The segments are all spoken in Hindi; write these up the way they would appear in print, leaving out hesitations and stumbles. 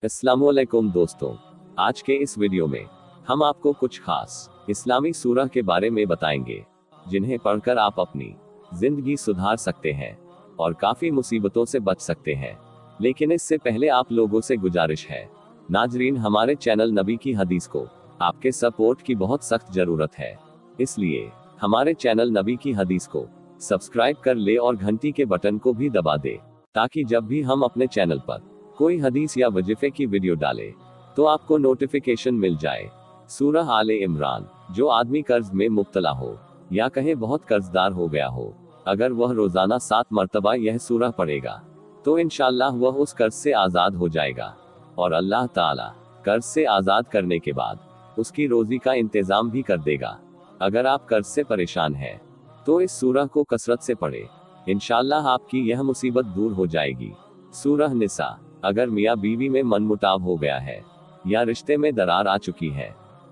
अस्सलामुअलैकुम दोस्तों, आज के इस वीडियो में हम आपको कुछ खास इस्लामी सूरह के बारे में बताएंगे जिन्हें पढ़कर आप अपनी जिंदगी सुधार सकते हैं और काफी मुसीबतों से बच सकते हैं। लेकिन इससे पहले आप लोगों से गुजारिश है, नाजरीन, हमारे चैनल नबी की हदीस को आपके सपोर्ट की बहुत सख्त जरूरत है, इसलिए हमारे चैनल नबी की हदीस को सब्सक्राइब कर ले और घंटी के बटन को भी दबा दे, ताकि जब भी हम अपने चैनल पर कोई हदीस या वजीफे की वीडियो डाले तो आपको नोटिफिकेशन मिल जाए। सूरह आले इमरान। जो आदमी कर्ज में मुब्तला हो या कहे बहुत कर्जदार हो गया हो, अगर वह रोजाना 7 मरतबा यह सूरह पढ़ेगा तो इंशाअल्लाह वह उस कर्ज से आज़ाद हो जाएगा और अल्लाह ताला कर्ज से आज़ाद करने के बाद उसकी रोजी का इंतजाम भी कर देगा। अगर आप कर्ज से परेशान हैं तो इस सूरह को कसरत से पढ़े, इंशाअल्लाह आपकी यह मुसीबत दूर हो जाएगी। सूरह निसा। अगर मियाँ बीवी में मनमुटाव हो गया है या रिश्ते में दरार आ चुकी है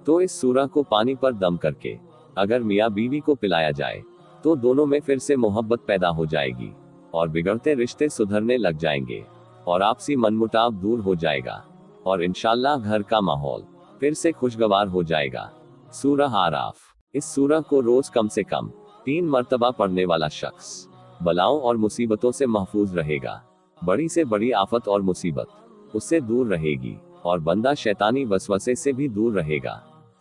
तो इस सूरह को पानी पर दम करके अगर मियाँ बीवी को पिलाया जाए तो दोनों में फिर से मोहब्बत पैदा हो जाएगी और बिगड़ते रिश्ते सुधरने लग जाएंगे और आपसी मनमुटाव दूर हो जाएगा और इंशाअल्लाह घर का माहौल फिर से खुशगवार हो जाएगा। सूरह आराफ। इस सूरह को रोज कम से कम 3 मरतबा पढ़ने वाला शख्स बलाओं और मुसीबतों से महफूज रहेगा। बड़ी से बड़ी आफत और मुसीबत उससे दूर रहेगी और बंदा शैतानी वसवसे से भी दूर रहेगा।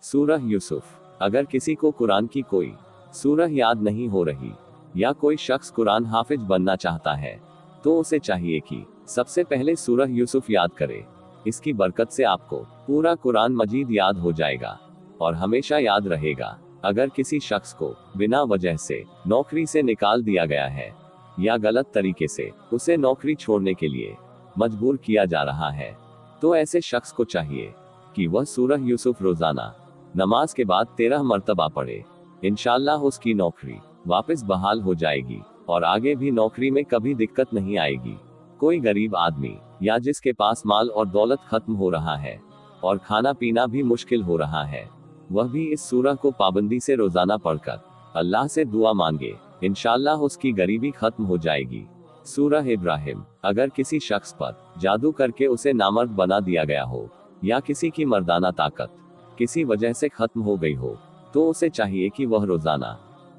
सूरह यूसुफ। अगर किसी को कुरान की कोई सूरह याद नहीं हो रही या कोई शख्स कुरान हाफिज बनना चाहता है तो उसे चाहिए कि सबसे पहले सूरह यूसुफ याद करे। इसकी बरकत से आपको पूरा कुरान मजीद याद हो जाएगा और हमेशा याद रहेगा। अगर किसी शख्स को बिना वजह से नौकरी से निकाल दिया गया है या गलत तरीके से उसे नौकरी छोड़ने के लिए मजबूर किया जा रहा है तो ऐसे शख्स को चाहिए कि वह सूरह यूसुफ रोजाना नमाज के बाद 13 मरतबा पढ़े। इंशाअल्लाह उसकी नौकरी वापस बहाल हो जाएगी और आगे भी नौकरी में कभी दिक्कत नहीं आएगी। कोई गरीब आदमी या जिसके पास माल और दौलत खत्म हो रहा है और खाना पीना भी मुश्किल हो रहा है, वह भी इस सूरह को पाबंदी से रोजाना पढ़कर अल्लाह से दुआ मांगे, इंशाअल्लाह उसकी गरीबी खत्म हो जाएगी। सूरह इब्राहिम। अगर किसी शख्स पर जादू करके उसे नामर्द बना दिया गया हो या किसी की मर्दाना ताकत किसी वजह से खत्म हो गई हो तो उसे चाहिए कि वह रोजाना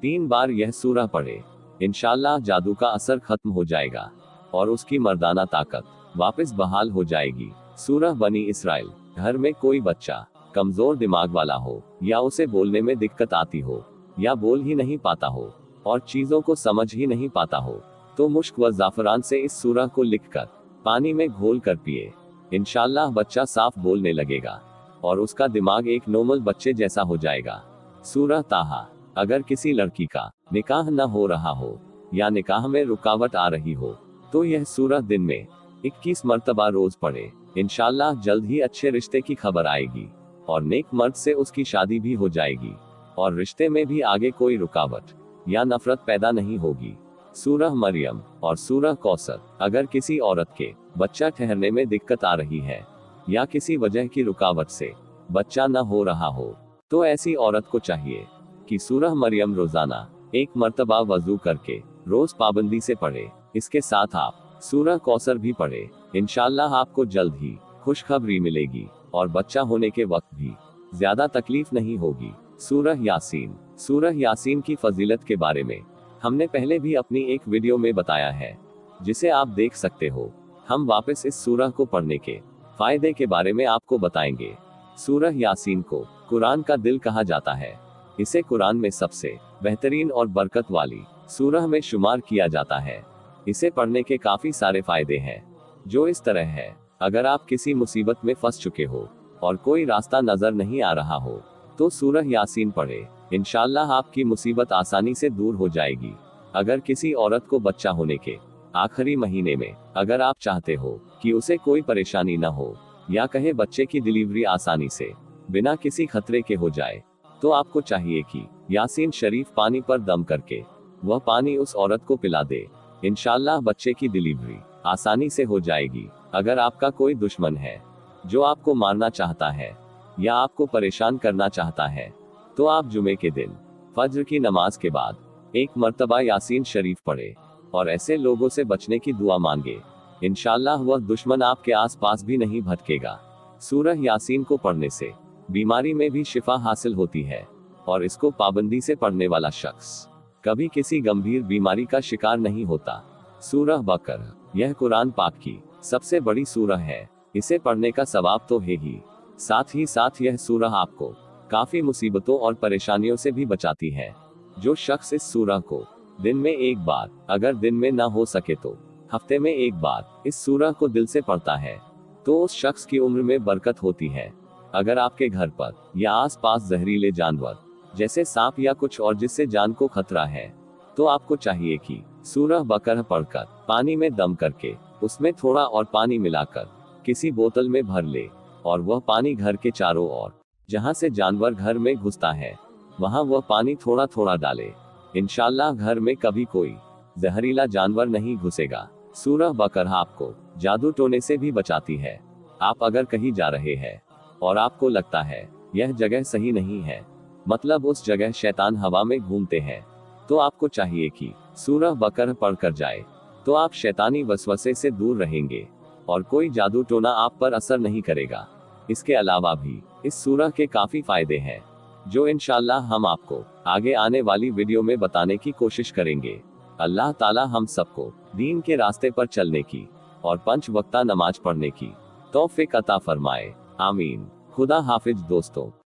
3 बार यह सूरह पढ़े। इंशाअल्लाह जादू का असर खत्म हो जाएगा और उसकी मर्दाना ताकत वापस बहाल हो जाएगी। सूरह बनी इसराइल। घर में कोई बच्चा कमजोर दिमाग वाला हो या उसे बोलने में दिक्कत आती हो या बोल ही नहीं पाता हो और चीजों को समझ ही नहीं पाता हो तो मुश्क व जाफरान से इस सूरह को लिखकर पानी में घोल कर पिए। इंशाअल्लाह बच्चा साफ बोलने लगेगा और उसका दिमाग एक नॉर्मल बच्चे जैसा हो जाएगा। सूरह ताहा। अगर किसी लड़की का निकाह न हो रहा हो या निकाह में रुकावट आ रही हो तो यह सूरह दिन में 21 मरतबा रोज पढ़े। इंशाअल्लाह जल्द ही अच्छे रिश्ते की खबर आएगी और नेक मर्द से उसकी शादी भी हो जाएगी और रिश्ते में भी आगे कोई रुकावट या नफरत पैदा नहीं होगी। सूरह मरियम और सूरह कौसर। अगर किसी औरत के बच्चा ठहरने में दिक्कत आ रही है या किसी वजह की रुकावट से बच्चा न हो रहा हो तो ऐसी औरत को चाहिए कि सूरह मरियम रोजाना 1 मरतबा वजू करके रोज पाबंदी से पढ़े। इसके साथ आप सूरह कौसर भी पढ़े। इंशाअल्लाह आपको जल्द ही खुशखबरी मिलेगी और बच्चा होने के वक्त भी ज्यादा तकलीफ नहीं होगी। सूरह यासीन। सूरह यासीन की फजीलत के बारे में हमने पहले भी अपनी एक वीडियो में बताया है, जिसे आप देख सकते हो। हम वापस इस सूरह को पढ़ने के फायदे के बारे में आपको बताएंगे। सूरह यासीन को कुरान का दिल कहा जाता है। इसे कुरान में सबसे बेहतरीन और बरकत वाली सूरह में शुमार किया जाता है। इसे पढ़ने के काफी सारे फायदे हैं, जो इस तरह है। अगर आप किसी मुसीबत में फंस चुके हो और कोई रास्ता नजर नहीं आ रहा हो तो सूरह यासीन पढ़े। इंशाअल्लाह आपकी मुसीबत आसानी से दूर हो जाएगी। अगर किसी औरत को बच्चा होने के आखिरी महीने में अगर आप चाहते हो कि उसे कोई परेशानी न हो या कहे बच्चे की डिलीवरी आसानी से बिना किसी खतरे के हो जाए तो आपको चाहिए कि यासीन शरीफ पानी पर दम करके वह पानी उस औरत को पिला दे। इंशाअल्लाह बच्चे की डिलीवरी आसानी से हो जाएगी। अगर आपका कोई दुश्मन है जो आपको मारना चाहता है या आपको परेशान करना चाहता है तो आप जुमे के दिन फज्र की नमाज के बाद 1 मरतबा यासीन शरीफ पढ़े और ऐसे लोगों से बचने की दुआ मांगे। इंशाल्लाह वह दुश्मन आपके आसपास भी नहीं भटकेगा। सूरह यासीन को पढ़ने से बीमारी में भी शिफा हासिल होती है और इसको पाबंदी से पढ़ने वाला शख्स कभी किसी गंभीर बीमारी का शिकार नहीं होता। सूरह बकरा, यह कुरान पाक की सबसे बड़ी सूरह है। इसे पढ़ने का सवाब तो है ही, साथ ही साथ यह सूरह आपको काफी मुसीबतों और परेशानियों से भी बचाती है। जो शख्स इस सूरह को दिन में एक बार, अगर दिन में ना हो सके तो हफ्ते में एक बार इस सूरह को दिल से पढ़ता है तो उस शख्स की उम्र में बरकत होती है। अगर आपके घर पर या आसपास जहरीले जानवर जैसे सांप या कुछ और जिससे जान को खतरा है, तो आपको चाहिए कि सूरह बकरा पढ़कर पानी में दम करके उसमें थोड़ा और पानी मिलाकर किसी बोतल में भर ले और वह पानी घर के चारों ओर जहां से जानवर घर में घुसता है वहां वह पानी थोड़ा थोड़ा डाले। इंशाल्लाह घर में कभी कोई जहरीला जानवर नहीं घुसेगा। सूरह बकरा आपको जादू टोने से भी बचाती है। आप अगर कहीं जा रहे हैं और आपको लगता है यह जगह सही नहीं है, मतलब उस जगह शैतान हवा में घूमते हैं, तो आपको चाहिए कि सूरह बकरा पढ़कर जाए, तो आप शैतानी वसवसे से दूर रहेंगे और कोई जादू टोना आप पर असर नहीं करेगा। इसके अलावा भी इस सूरह के काफी फायदे हैं जो इंशाल्लाह हम आपको आगे आने वाली वीडियो में बताने की कोशिश करेंगे। अल्लाह ताला हम सबको दीन के रास्ते पर चलने की और 5 वक्ता नमाज पढ़ने की तौफीक अता फरमाए। आमीन। खुदा हाफिज दोस्तों।